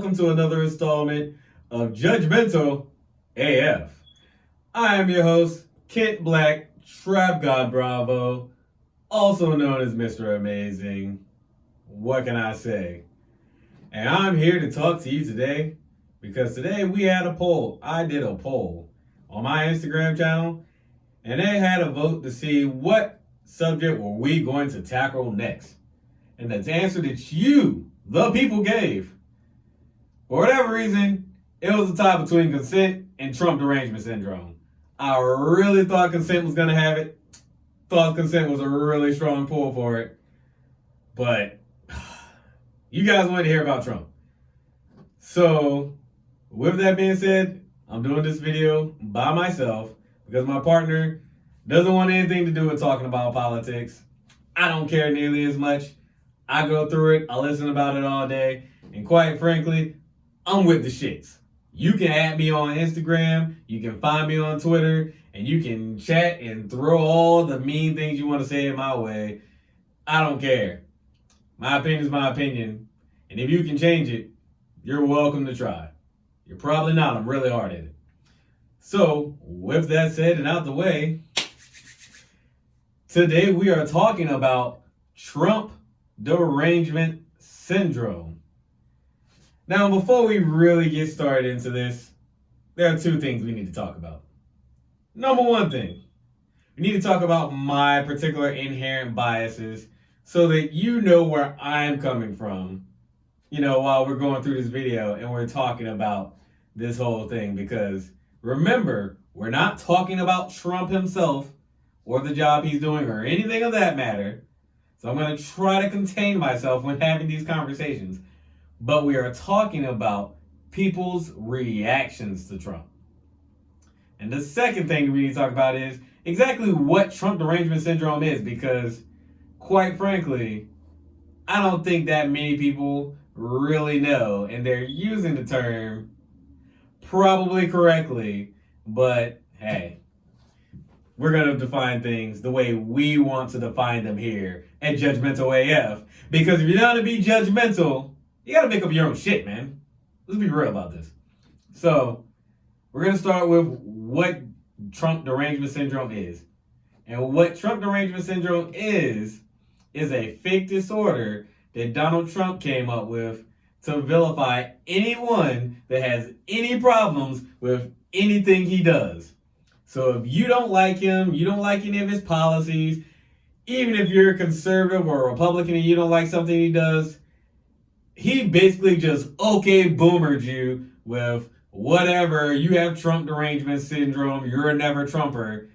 welcome to another installment of Judgmental AF. I am your host, Kent Black, TrapGod Bravo, also known as Mr. Amazing. What can I say? And I'm here to talk to you today because today we had a poll. I did a poll on my Instagram channel, and they had a vote to see what subject were we going to tackle next. And the answer that you, the people, gave, for whatever reason, it was a tie between consent and Trump derangement syndrome. I really thought consent was going to have it. Thought consent was a really strong pull for it. But you guys wanted to hear about Trump. So, with that being said, I'm doing this video by myself because my partner doesn't want anything to do with talking about politics. I don't care nearly as much. I go through it, I listen about it all day, and quite frankly, I'm with the shits. You can add me on Instagram, you can find me on Twitter, and you can chat and throw all the mean things you want to say in my way. I don't care. My opinion is my opinion, and if you can change it, you're welcome to try. You're probably not. I'm really hard at it. So, with that said and out the way, today we are talking about Trump derangement syndrome. Now, before we really get started into this, there are two things we need to talk about. Number one thing, we need to talk about my particular inherent biases so that you know where I'm coming from, while we're going through this video and we're talking about this whole thing. Because remember, we're not talking about Trump himself or the job he's doing or anything of that matter. So I'm going to try to contain myself when having these conversations. But we are talking about people's reactions to Trump. And the second thing we need to talk about is exactly what Trump derangement syndrome is. Because, quite frankly, I don't think that many people really know. And they're using the term probably correctly. But, hey, we're going to define things the way we want to define them here at Judgmental AF. Because if you're not to be judgmental, you got to make up your own shit, man. Let's be real about this. So, we're going to start with what Trump derangement syndrome is. And what Trump derangement syndrome is a fake disorder that Donald Trump came up with to vilify anyone that has any problems with anything he does. So if you don't like him, you don't like any of his policies, even if you're a conservative or a Republican and you don't like something he does, he basically just boomered you with whatever. You have Trump derangement syndrome, you're a never Trumper,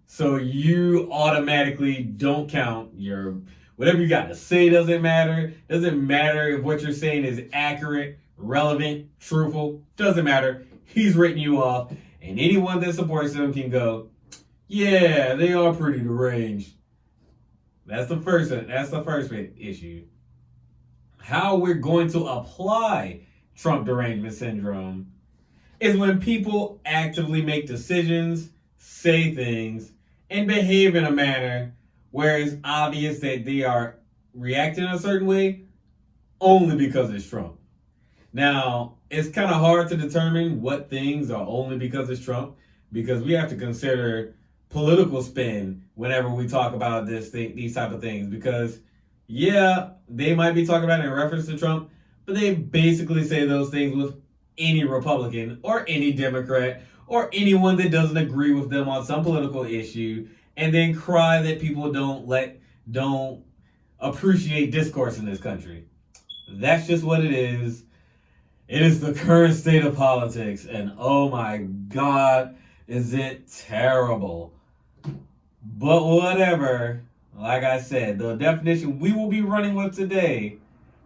so you automatically don't count. Whatever you got to say doesn't matter. Doesn't matter if what you're saying is accurate, relevant, truthful. Doesn't matter. He's written you off. And anyone that supports them can go, yeah, they are pretty deranged. That's the first issue. How we're going to apply Trump derangement syndrome is when people actively make decisions, say things, and behave in a manner where it's obvious that they are reacting a certain way only because it's Trump. Now, it's kind of hard to determine what things are only because it's Trump, because we have to consider political spin whenever we talk about these type of things. Because, yeah, they might be talking about it in reference to Trump, but they basically say those things with any Republican or any Democrat or anyone that doesn't agree with them on some political issue, and then cry that people don't appreciate discourse in this country. That's just what it is. It is the current state of politics, and oh my God, is it terrible. But whatever, like I said, the definition we will be running with today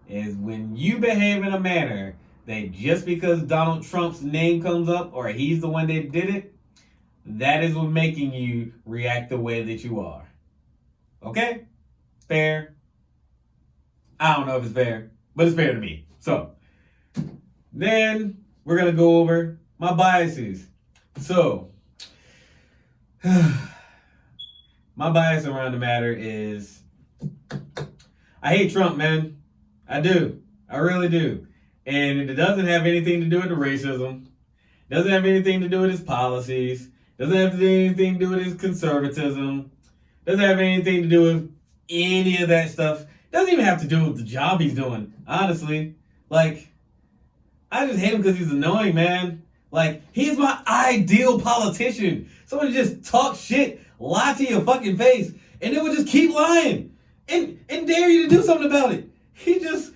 is when you behave in a manner that just because Donald Trump's name comes up or he's the one that did it, that is what making you react the way that you are. Okay? Fair? I don't know if it's fair, but it's fair to me. So, then we're going to go over my biases. So, my bias around the matter is I hate Trump, man. I do. I really do. And it doesn't have anything to do with the racism. Doesn't have anything to do with his policies. Doesn't have anything to do with his conservatism. Doesn't have anything to do with any of that stuff. Doesn't even have to do with the job he's doing, honestly. Like, I just hate him because he's annoying, man. Like, he's my ideal politician. Someone who just talk shit, lie to your fucking face, and then would just keep lying and dare you to do something about it. He just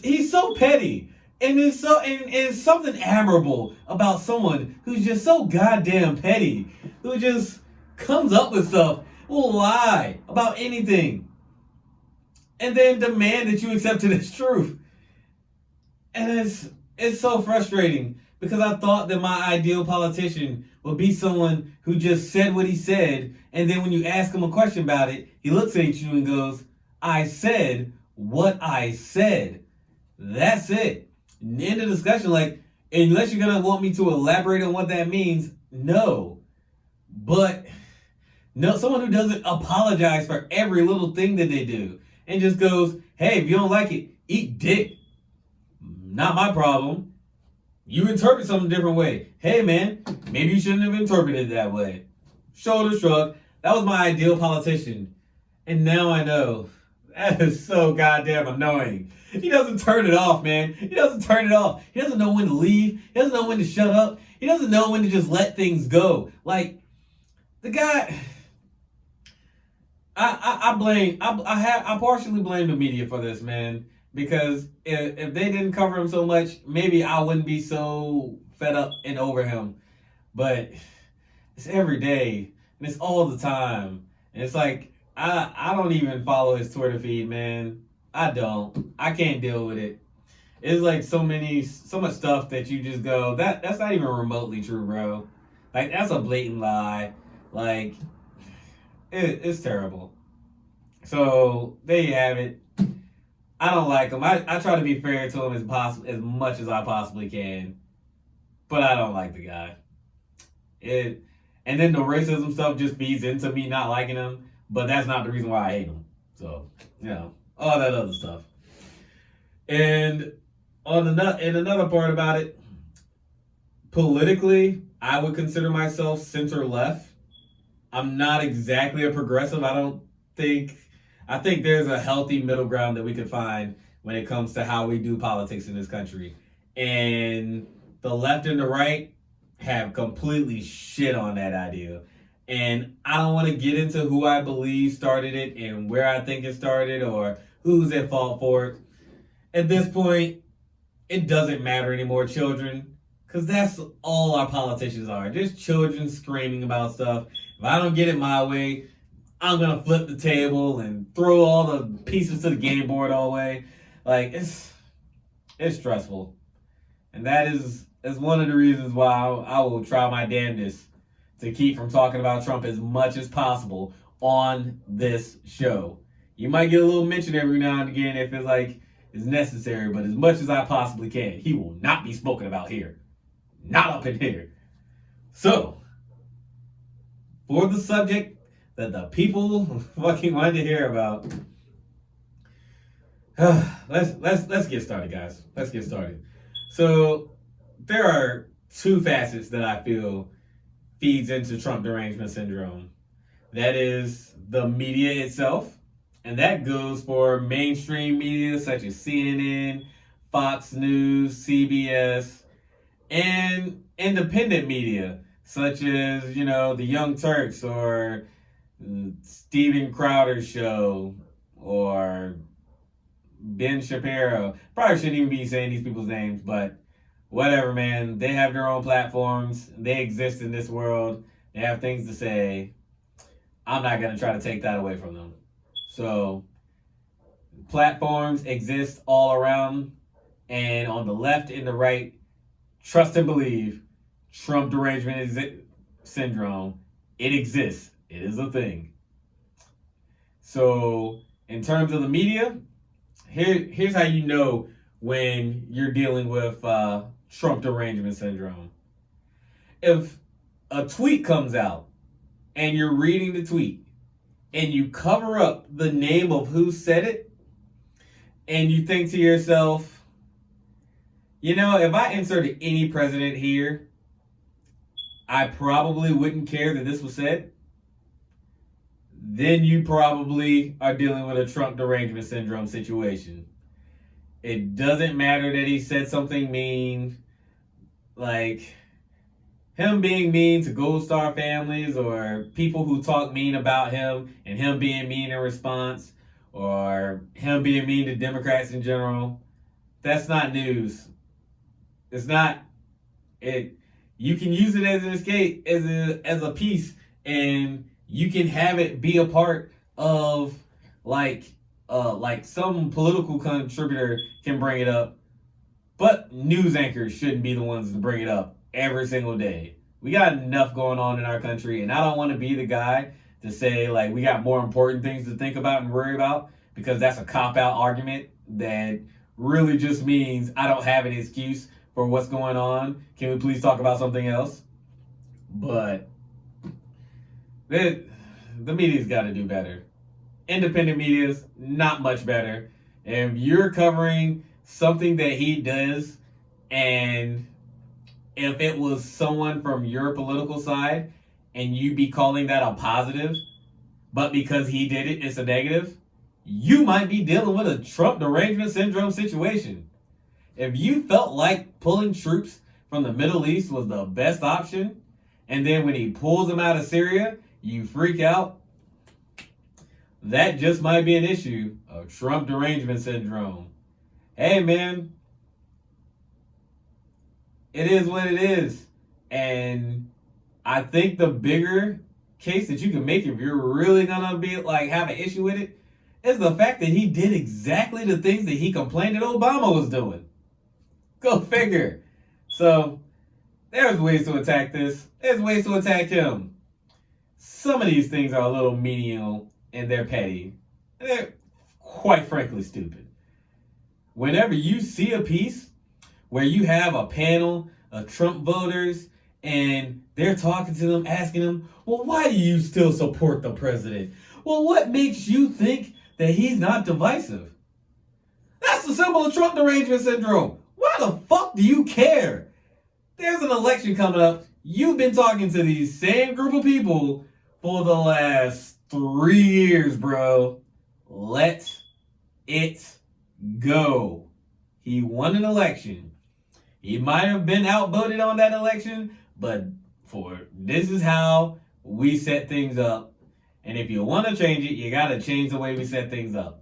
he's so petty. And it's something admirable about someone who's just so goddamn petty, who just comes up with stuff, will lie about anything, and then demand that you accept it as truth. And it's so frustrating because I thought that my ideal politician would be someone who just said what he said, and then when you ask him a question about it, he looks at you and goes, "I said what I said." That's it. End of discussion. Like, unless you're gonna want me to elaborate on what that means, no. But no, someone who doesn't apologize for every little thing that they do and just goes, "Hey, if you don't like it, eat dick. Not my problem. You interpret something a different way. Hey, man, maybe you shouldn't have interpreted it that way." Shoulder shrug. That was my ideal politician. And now I know. That is so goddamn annoying. He doesn't turn it off, man. He doesn't turn it off. He doesn't know when to leave. He doesn't know when to shut up. He doesn't know when to just let things go. Like, the guy, I partially blame the media for this, man. Because if they didn't cover him so much, maybe I wouldn't be so fed up and over him. But it's every day, and it's all the time. And it's like, I don't even follow his Twitter feed, man. I don't. I can't deal with it. It's like so much stuff that you just go, that's not even remotely true, bro. Like, that's a blatant lie. Like, it's terrible. So there you have it. I don't like him. I try to be fair to him as much as I possibly can, but I don't like the guy. And then the racism stuff just feeds into me not liking him, but that's not the reason why I hate him. So, all that other stuff. And another part about it, politically, I would consider myself center left. I'm not exactly a progressive. I think there's a healthy middle ground that we could find when it comes to how we do politics in this country. And the left and the right have completely shit on that idea. And I don't want to get into who I believe started it and where I think it started or who's at fault for it. At this point, it doesn't matter anymore, children, because that's all our politicians are. Just children screaming about stuff. If I don't get it my way, I'm going to flip the table and throw all the pieces to the game board all the way. Like, it's stressful. And that is one of the reasons why I will try my damnedest to keep from talking about Trump as much as possible on this show. You might get a little mention every now and again if it's necessary, but as much as I possibly can, he will not be spoken about here. Not up in here. So, for the subject that the people fucking wanted to hear about, let's get started, guys. Let's get started. So, there are two facets that I feel feeds into Trump derangement syndrome. That is the media itself, and that goes for mainstream media such as CNN, Fox News, CBS, and independent media such as, the Young Turks or Steven Crowder's show or Ben Shapiro. Probably shouldn't even be saying these people's names, but whatever, man. They have their own platforms. They exist in this world. They have things to say. I'm not going to try to take that away from them. So, platforms exist all around. And on the left and the right, trust and believe, Trump derangement syndrome, it exists. It is a thing. So, in terms of the media, here's how you know when you're dealing with Trump derangement syndrome. If a tweet comes out and you're reading the tweet and you cover up the name of who said it, and you think to yourself, you know, if I inserted any president here, I probably wouldn't care that this was said. Then you probably are dealing with a Trump derangement syndrome situation. It doesn't matter that he said something mean, like him being mean to Gold Star families or people who talk mean about him and him being mean in response or him being mean to Democrats in general. That's not news. It's not it. You can use it as an escape, as a piece, and you can have it be a part of like some political contributor can bring it up, but news anchors shouldn't be the ones to bring it up every single day. We got enough going on in our country, and I don't want to be the guy to say like we got more important things to think about and worry about, because that's a cop-out argument that really just means I don't have an excuse for what's going on. Can we please talk about something else? But the media's got to do better. Independent media's not much better. If you're covering something that he does, and if it was someone from your political side, and you be calling that a positive, but because he did it, it's a negative, you might be dealing with a Trump derangement syndrome situation. If you felt like pulling troops from the Middle East was the best option, and then when he pulls them out of Syria, you freak out, that just might be an issue of Trump derangement syndrome. Hey, man, it is what it is. And I think the bigger case that you can make, if you're really gonna be like have an issue with it, is the fact that he did exactly the things that he complained that Obama was doing. Go figure. So there's ways to attack this. There's ways to attack him. Some of these things are a little menial and they're petty. They're quite frankly stupid. Whenever you see a piece where you have a panel of Trump voters and they're talking to them, asking them, well, why do you still support the president? Well, what makes you think that he's not divisive? That's the symbol of Trump derangement syndrome. Why the fuck do you care? There's an election coming up. You've been talking to these same group of people for the last 3 years, bro. Let it go. He won an election. He might have been outvoted on that election, but this is how we set things up. And if you want to change it, you got to change the way we set things up.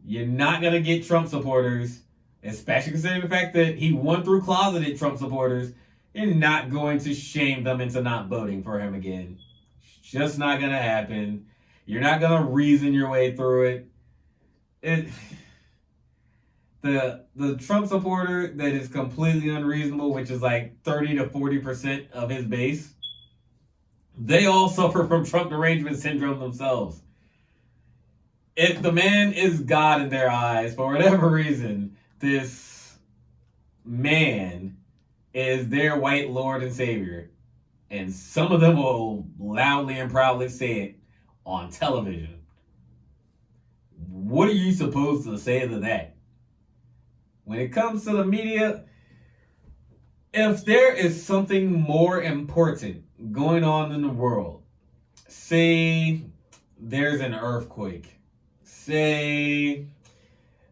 You're not going to get Trump supporters, especially considering the fact that he won through closeted Trump supporters. You're not going to shame them into not voting for him again. It's just not going to happen. You're not going to reason your way through it. The Trump supporter that is completely unreasonable, which is like 30 to 40% of his base, they all suffer from Trump derangement syndrome themselves. If the man is God in their eyes, for whatever reason, this man is their white Lord and Savior. And some of them will loudly and proudly say it on television. What are you supposed to say to that? When it comes to the media, if there is something more important going on in the world, say there's an earthquake, say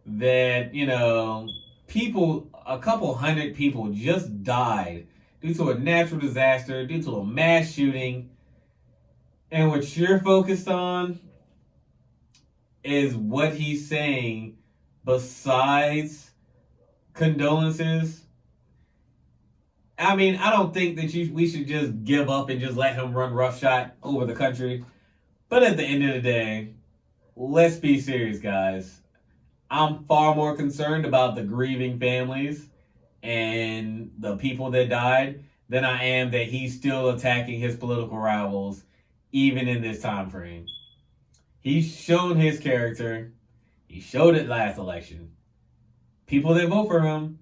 that, people, a couple hundred people just died due to a natural disaster, due to a mass shooting, and what you're focused on is what he's saying besides condolences. I mean, I don't think that we should just give up and just let him run roughshod over the country. But at the end of the day, let's be serious, guys. I'm far more concerned about the grieving families and the people that died than I am that he's still attacking his political rivals, even in this time frame. He's shown his character. He showed it last election. People that vote for him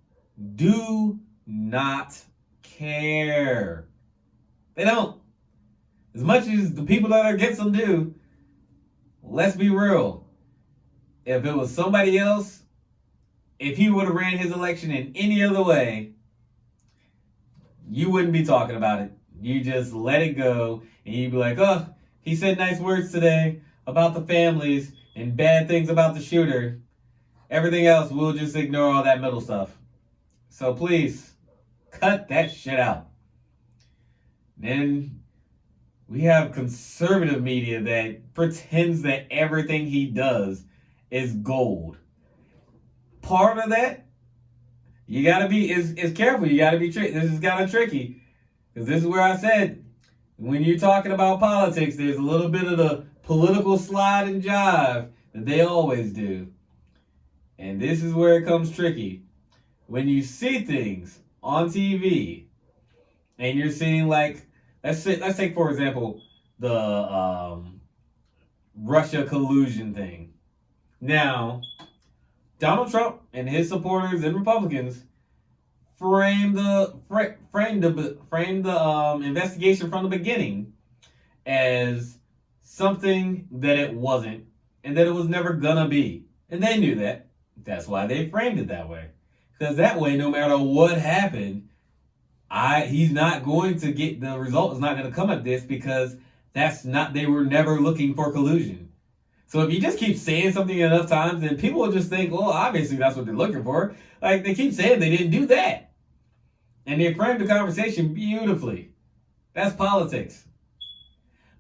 do not care. They don't. As much as the people that are against him do, let's be real. if it was somebody else, if he would have ran his election in any other way, you wouldn't be talking about it. You just let it go, and you'd be like, oh, he said nice words today about the families and bad things about the shooter. Everything else, we'll just ignore all that middle stuff. So please, cut that shit out. Then we have conservative media that pretends that everything he does is gold. Part of that, you gotta be is careful. You gotta be tricky. This is kind of tricky, because this is where I said, when you're talking about politics, there's a little bit of the political slide and jive that they always do. And this is where it comes tricky. When you see things on TV and you're seeing, like, let's take for example the Russia collusion thing. Now, Donald Trump and his supporters and Republicans framed the investigation from the beginning as something that it wasn't, and that it was never gonna be. And they knew that. That's why they framed it that way. Because that way, no matter what happened, he's not going to get, the result is not going to come at this, because they were never looking for collusion. So if you just keep saying something enough times, then people will just think, well, obviously that's what they're looking for. Like, they keep saying they didn't do that. And they framed the conversation beautifully. That's politics.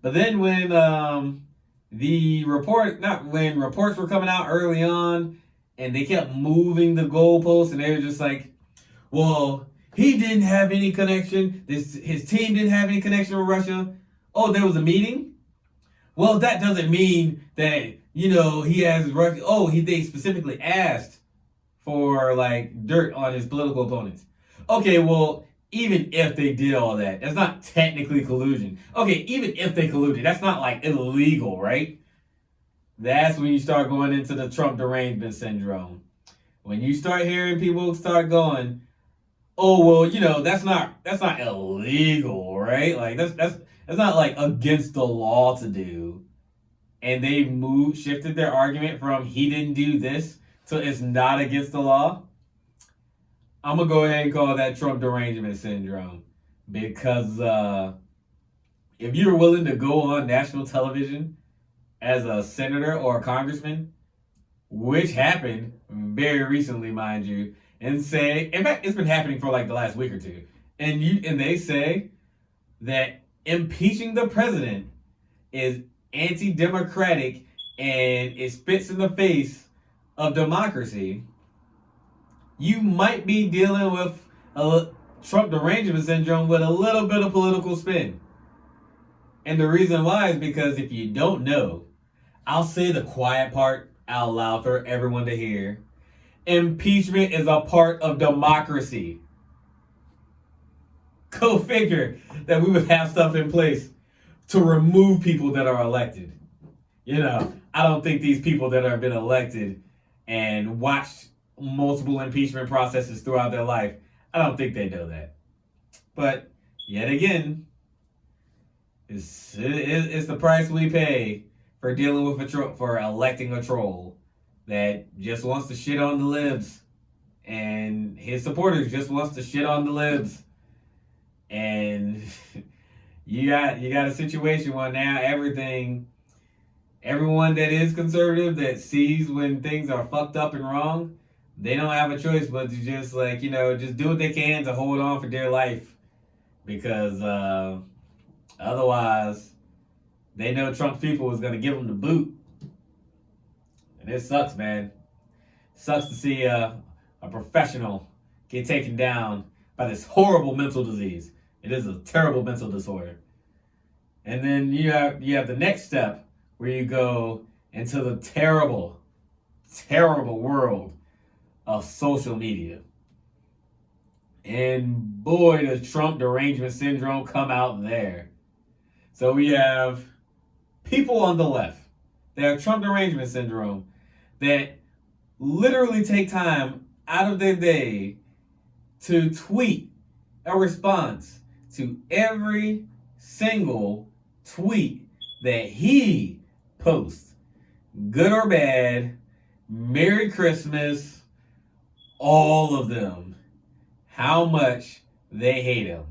But then when reports were coming out early on, and they kept moving the goalposts, and they were just like, well, he didn't have any connection. His team didn't have any connection with Russia. Oh, there was a meeting? Well, that doesn't mean that, he has Russia. Oh, they specifically asked for, like, dirt on his political opponents. Okay, well, even if they did all that, that's not technically collusion. Okay, even if they colluded, that's not, like, illegal, right? That's when you start going into the Trump derangement syndrome. When you start hearing people start going, oh, well, that's not illegal, right? Like, that's not, like, against the law to do. And they shifted their argument from he didn't do this to it's not against the law. I'm going to go ahead and call that Trump derangement syndrome. Because if you're willing to go on national television as a senator or a congressman, which happened very recently, mind you, and say, in fact, it's been happening for like the last week or two, and they say that impeaching the president is anti-democratic and it spits in the face of democracy, you might be dealing with a Trump derangement syndrome with a little bit of political spin. And the reason why is because if you don't know, I'll say the quiet part out loud for everyone to hear. Impeachment is a part of democracy. Go figure that we would have stuff in place to remove people that are elected. I don't think these people that have been elected and watched multiple impeachment processes throughout their life, I don't think they know that. But yet again, it's the price we pay for dealing with for electing a troll that just wants to shit on the libs, and his supporters just wants to shit on the libs. And you got a situation where now everyone that is conservative that sees when things are fucked up and wrong, they don't have a choice but to just just do what they can to hold on for dear life, because otherwise they know Trump's people is going to give them the boot. And it sucks, man. Sucks to see a professional get taken down by this horrible mental disease. It is a terrible mental disorder. And then you have the next step where you go into the terrible, terrible world of social media. And boy, does Trump derangement syndrome come out there. So we have people on the left that have Trump derangement syndrome that literally take time out of their day to tweet a response to every single tweet that he posts, good or bad, Merry Christmas, all of them, how much they hate him.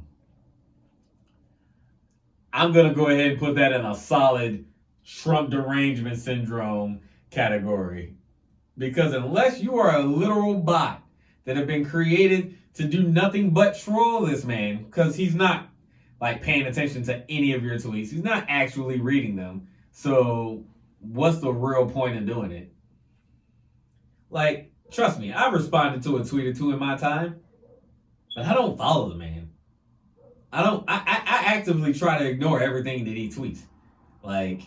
I'm going to go ahead and put that in a solid Trump derangement syndrome category. Because unless you are a literal bot that have been created to do nothing but troll this man, because he's not like paying attention to any of your tweets. He's not actually reading them. So what's the real point in doing it? Like, trust me, I've responded to a tweet or two in my time, but I don't follow the man. I actively try to ignore everything that he tweets. Like,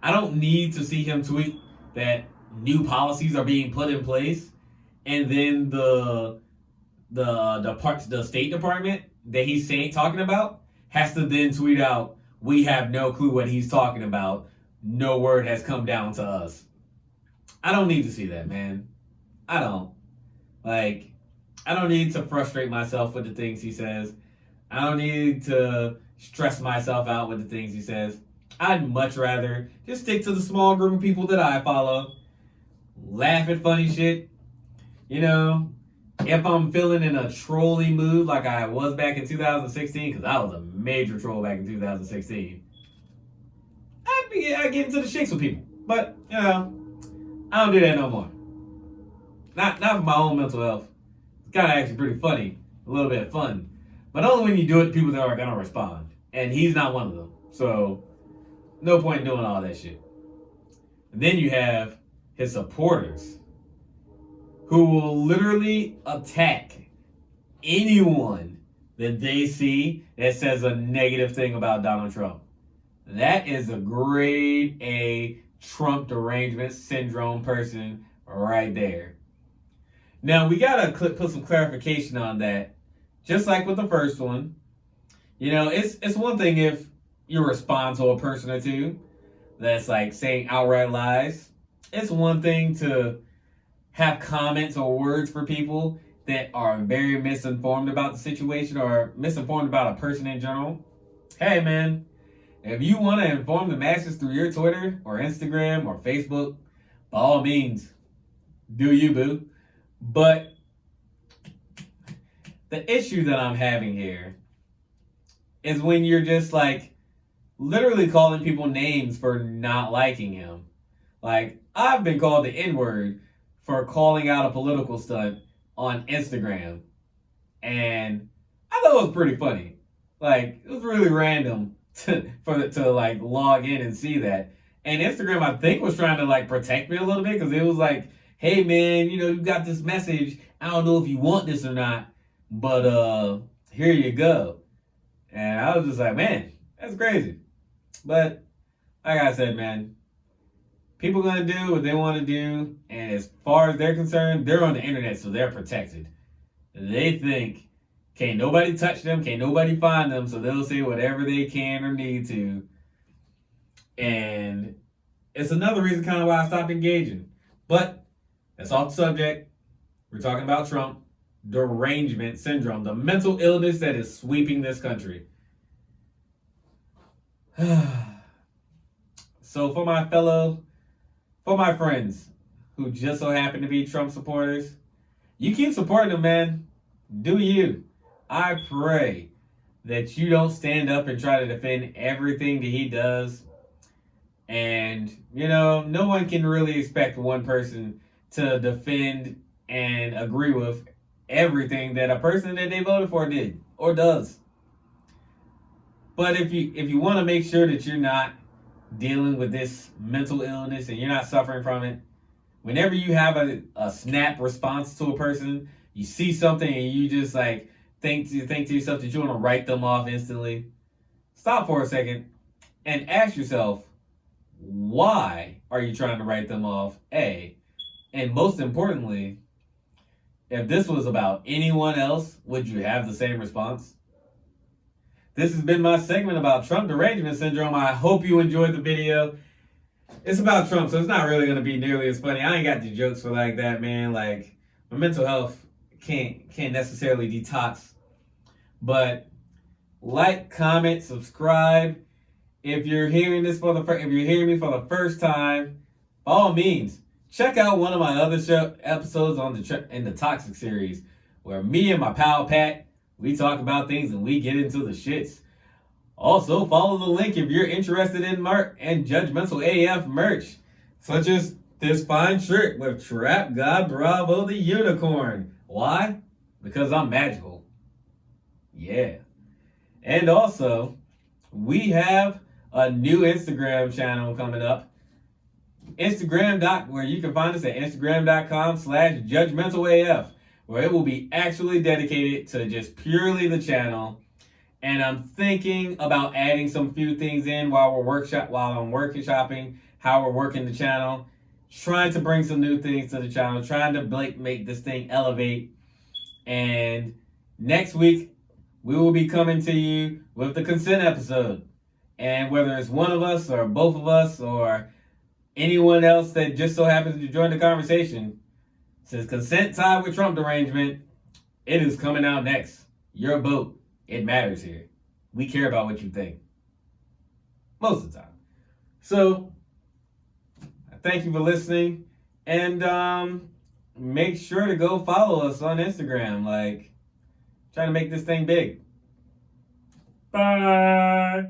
I don't need to see him tweet that new policies are being put in place, and then the State Department that he's talking about has to then tweet out, "We have no clue what he's talking about. No word has come down to us." I don't need to see that, man. I don't. Like, I don't need to frustrate myself with the things he says. I don't need to stress myself out with the things he says. I'd much rather just stick to the small group of people that I follow, laugh at funny shit. You know, if I'm feeling in a trolling mood like I was back in 2016, because I was a major troll back in 2016, I'd get into the shits with people. But, you know, I don't do that no more. Not for my own mental health. It's kind of actually pretty funny, a little bit of fun. But only when you do it to people that are going to respond. And he's not one of them. So, no point in doing all that shit. And then you have his supporters who will literally attack anyone that they see that says a negative thing about Donald Trump. That is a grade A Trump derangement syndrome person right there. Now, we got to put some clarification on that. Just like with the first one, you know, it's one thing if you respond to a person or two that's like saying outright lies. It's one thing to have comments or words for people that are very misinformed about the situation or misinformed about a person in general. Hey, man, if you want to inform the masses through your Twitter or Instagram or Facebook, by all means, do you, boo. But the issue that I'm having here is when you're just like literally calling people names for not liking him. Like, I've been called the N-word for calling out a political stunt on Instagram. And I thought it was pretty funny. Like, it was really random to like log in and see that. And Instagram, I think, was trying to like protect me a little bit because it was like, hey man, you know, you got this message. I don't know if you want this or not, but here you go. And I was just like, man, that's crazy. But like I said, man, people gonna do what they want to do, and as far as they're concerned, they're on the internet, so they're protected. They think can't nobody touch them, can't nobody find them, so they'll say whatever they can or need to. And it's another reason kind of why I stopped engaging. But that's off the subject. We're talking about Trump derangement syndrome, the mental illness that is sweeping this country. So for my friends who just so happen to be Trump supporters, you keep supporting them, man. Do you? I pray that you don't stand up and try to defend everything that he does. And, you know, no one can really expect one person to defend and agree with everything that a person that they voted for did or does. But if you want to make sure that you're not dealing with this mental illness and you're not suffering from it, whenever you have a snap response to a person, you see something and you just like think to yourself that you want to write them off instantly, stop for a second and ask yourself, why are you trying to write them off? A, and most importantly, if this was about anyone else, would you have the same response? This has been my segment about Trump derangement syndrome. I hope you enjoyed the video. It's about Trump, so it's not really going to be nearly as funny. I ain't got the jokes for like that, man. Like, my mental health can't necessarily detox. But like, comment, subscribe. If you're hearing me for the first time, by all means, check out one of my other episodes on in the Toxic series, where me and my pal Patt, we talk about things and we get into the shits. Also, follow the link if you're interested in Judgmental AF merch, such as this fine shirt with TrapGod Bravo the Unicorn. Why? Because I'm magical. Yeah. And also, we have a new Instagram channel coming up. Where you can find us at Instagram.com/JudgementalAF, where it will be actually dedicated to just purely the channel. And I'm thinking about adding some few things in while I'm workshopping how we're working the channel, trying to bring some new things to the channel, trying to make this thing elevate. And next week, we will be coming to you with the consent episode. And whether it's one of us or both of us or anyone else that just so happens to join the conversation, since consent tied with Trump derangement, it is coming out next. Your vote, it matters here. We care about what you think. Most of the time. So, thank you for listening. And make sure to go follow us on Instagram. Trying to make this thing big. Bye.